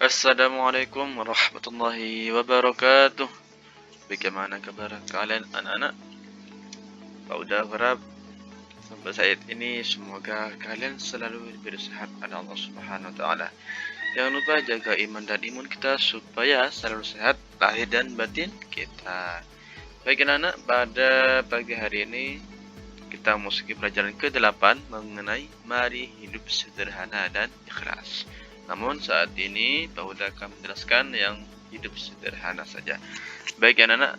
Assalamualaikum warahmatullahi wabarakatuh. Bagaimana kabar kalian anak-anak? Pak udah harap sampai saat ini semoga kalian selalu diberi sehat oleh Allah Subhanahu wa taala. Jangan lupa jaga iman dan imun kita supaya selalu sehat lahir dan batin kita. Baik anak-anak, pada pagi hari ini kita memasuki pelajaran ke-8 mengenai mari hidup sederhana dan ikhlas. Namun saat ini Pak Huda akan menjelaskan yang hidup sederhana saja. Baik anak-anak,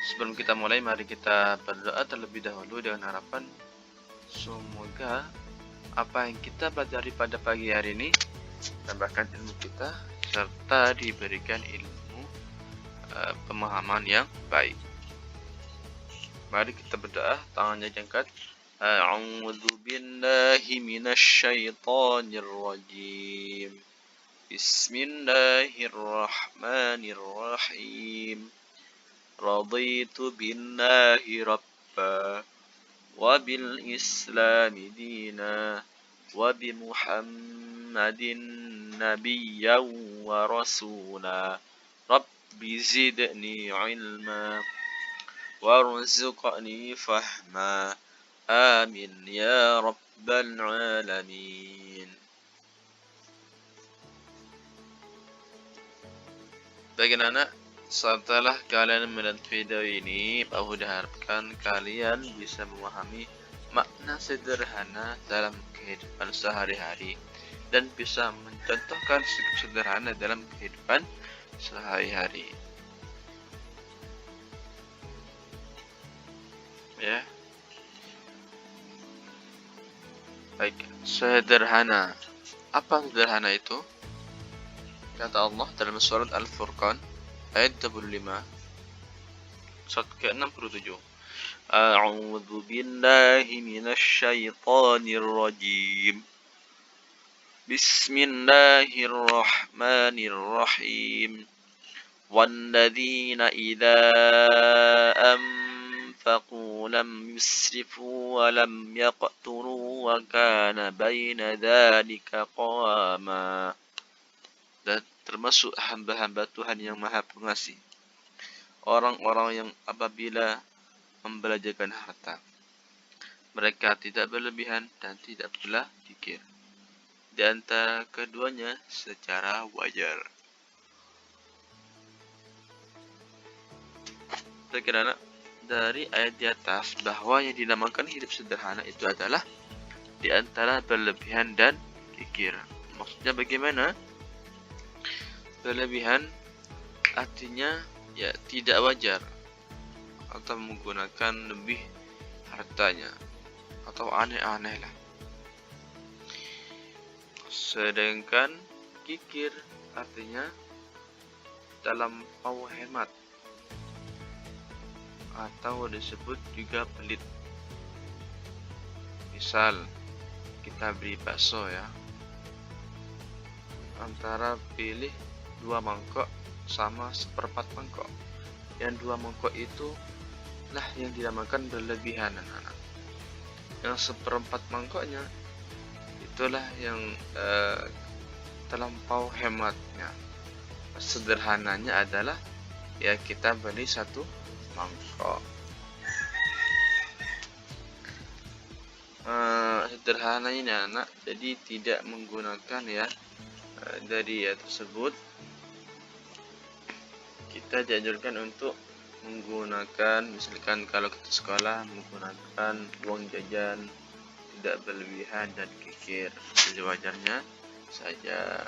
sebelum kita mulai mari kita berdoa terlebih dahulu dengan harapan semoga apa yang kita pelajari pada pagi hari ini tambahkan ilmu kita serta diberikan ilmu pemahaman yang baik. Mari kita berdoa, tangannya diangkat. A'udzu billahi minasyaitonir rajim. Bismillahirrahmanirrahim. Raditu billahi rabba wa bil islami dina wa bi Muhammadin nabiyyan wa rasula. Rabbi zidni ilma warzuqni fahma. Amin ya rabbal alamin. Bagi anak, setelah kalian melihat video ini, Pak Huda harapkan kalian bisa memahami makna sederhana dalam kehidupan sehari-hari dan bisa mencontohkan sikap sederhana dalam kehidupan sehari-hari. Ya. Baik, sederhana. Apa sederhana itu? Kata Allah dalam surat Al-Furqan ayat 25 surat ke-67. A'udzu billahi minasyaitonir rajim. Bismillahirrahmanirrahim. Walladzina idza anfaqu lam yusrifu wa lam yaqturu wa kana baina dzalika qawama. Dan termasuk hamba-hamba Tuhan yang Maha Pengasih, orang-orang yang apabila membelanjakan harta, mereka tidak berlebihan dan tidak pula kikir, di antara keduanya secara wajar. Terkira dari ayat di atas bahwa yang dinamakan hidup sederhana itu adalah di antara berlebihan dan kikir. Maksudnya bagaimana? Berlebihan artinya ya tidak wajar atau menggunakan lebih hartanya atau aneh-aneh lah. Sedangkan kikir artinya terlampau hemat atau disebut juga pelit. Misal kita beli bakso ya, antara pilih 2 mangkok sama 1/4 mangkok. Yang 2 mangkok itu lah yang dinamakan berlebihan anak-anak. Yang 1/4 mangkoknya itulah yang terlampau hematnya. Sederhananya adalah ya kita beli 1 mangkok. Sederhana ini anak, jadi tidak menggunakan ya dari ya tersebut kita dianjurkan untuk menggunakan, misalkan kalau kita sekolah menggunakan uang jajan tidak berlebihan dan kikir, sewajarnya saja.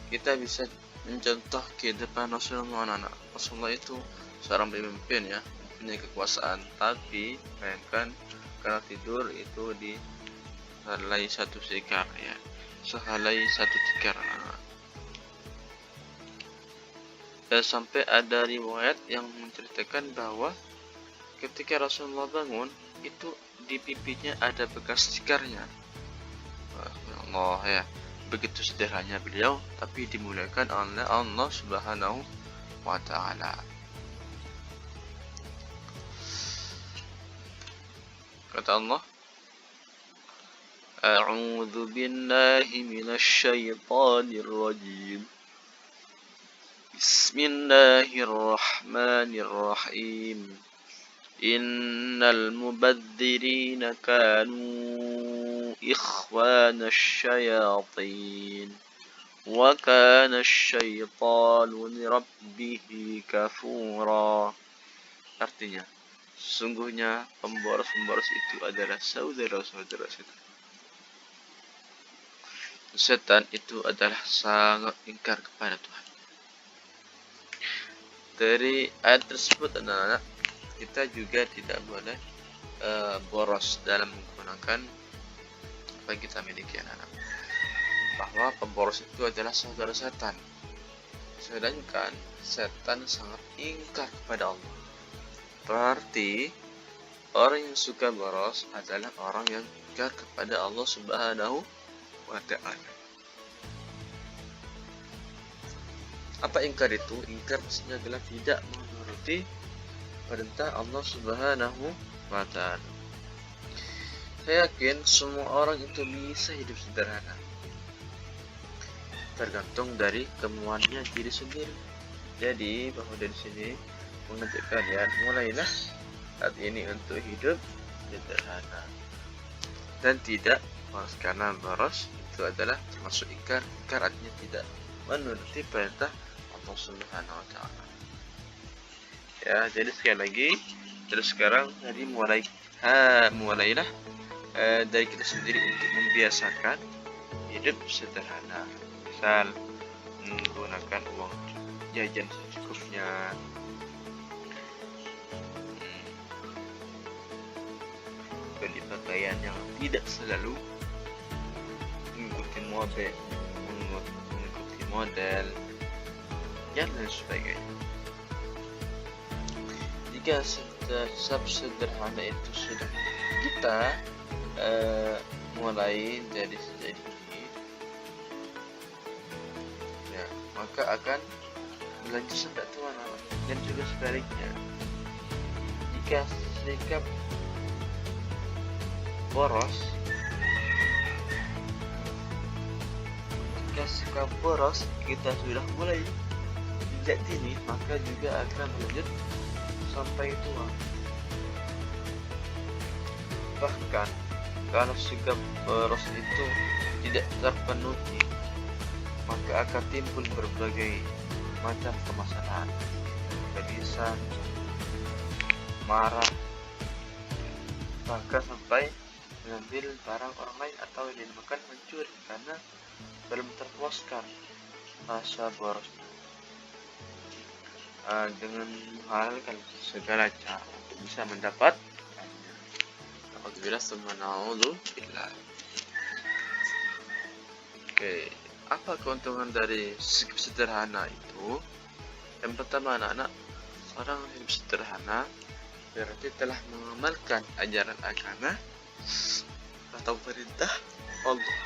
Kita bisa mencontoh kehidupan Rasulullah anak. Rasulullah itu seorang pemimpin ya, punya kekuasaan, tapi bayangkan kalau tidur itu dihelai 1 tikar ya, sehelai 1 tikar. Dan sampai ada riwayat yang menceritakan bahwa ketika Rasulullah bangun itu di pipinya ada bekas tikarnya. Allah ya, begitu sederhananya beliau tapi dimuliakan oleh Allah Subhanahu wa taala. Kata Allah, أعوذ بالله من الشيطان الرجيم. بسم الله الرحمن الرحيم. إن المبذرين كانوا إخوان الشياطين وكان الشيطان لربه كفورا. Artinya, sesungguhnya pemboros-pemboros itu adalah saudara-saudara setan. Setan itu adalah sangat ingkar kepada Tuhan. Dari ayat tersebut, anak-anak, kita juga tidak boleh boros dalam menggunakan apa yang kita miliki, anak-anak. Bahwa pemboros itu adalah saudara setan. Sedangkan setan sangat ingkar kepada Allah. Berarti orang yang suka boros adalah orang yang ingkar kepada Allah Subhanahu wa ta'ala. Apa ingkar itu? Ingkar maksudnya adalah tidak menuruti perintah Allah Subhanahu wa ta'ala. Saya yakin semua orang itu bisa hidup sederhana, tergantung dari kemauannya diri sendiri. Jadi bahwa dari sini mengajak kalian, mulailah saat ini untuk hidup sederhana dan tidak boros, karena boros itu adalah termasuk ingkar. Ingkar artinya tidak menuruti perintah Allah Subhanahu wa ta'ala. Ya, jadi sekali lagi, terus sekarang jadi mulailah dari kita sendiri untuk membiasakan hidup sederhana. Misal menggunakan uang jajan secukupnya, beli pakaian yang tidak selalu mengikuti model dan lain sebagainya. Jika sederhana itu sudah kita mulai dari sejak ini, ya, maka akan berlanjut sampai tua. Dan juga sebaliknya, jika sikap boros kita sudah mulai sejak dini, maka juga akan berlanjut sampai tua. Bahkan kalau sikap boros itu tidak terpenuhi, maka akan timbul berbagai macam permasalahan, gelisah, marah, bahkan sampai mengambil barang orang lain atau yang dinamakan mencuri karena belum terpuaskan rasa borosnya. Dengan menghalalkan segala cara untuk bisa mendapatkannya. Apabila semua naudzubillah. Oke, apa keuntungan dari sikap sederhana itu? Yang pertama, anak-anak, orang hidup sederhana berarti telah mengamalkan ajaran agama atau perintah Allah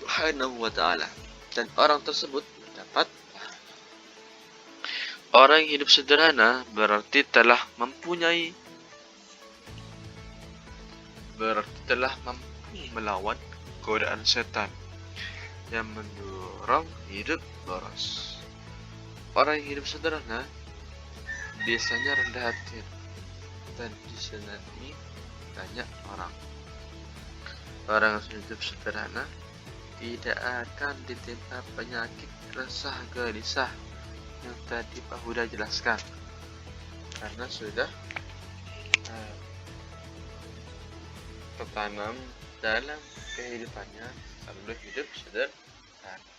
Subhanahu wa ta'ala, dan orang tersebut mendapat pahala. Orang yang hidup sederhana berarti telah mampu melawan godaan setan yang mendorong hidup boros. Orang yang hidup sederhana biasanya rendah hati dan disenangi banyak orang. Orang yang hidup sederhana tidak akan ditimpa penyakit resah gelisah yang tadi Pak Huda jelaskan, karena sudah tertanam dalam kehidupannya selalu hidup sederhana.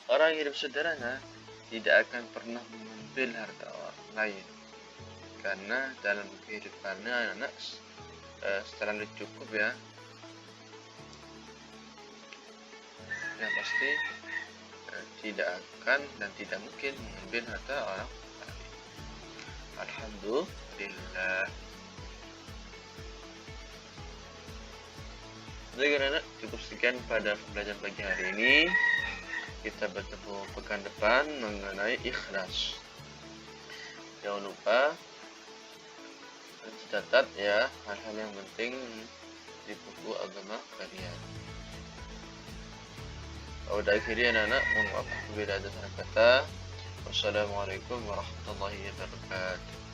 Orang hidup sederhana tidak akan pernah mengambil harta orang lain, karena dalam kehidupannya anak selalu cukup, ya. Yang pasti tidak akan dan tidak mungkin mengambil harta orang lain. Alhamdulillah. Baik anak, cukup sekian pada pembelajaran pagi hari ini. Kita bertemu pekan depan mengenai ikhlas. Jangan lupa catat ya hal-hal yang penting di buku agama kalian. Udah akhirnya anak-anak, mohon maaf apabila ada salah kata. Wassalamualaikum warahmatullahi wabarakatuh.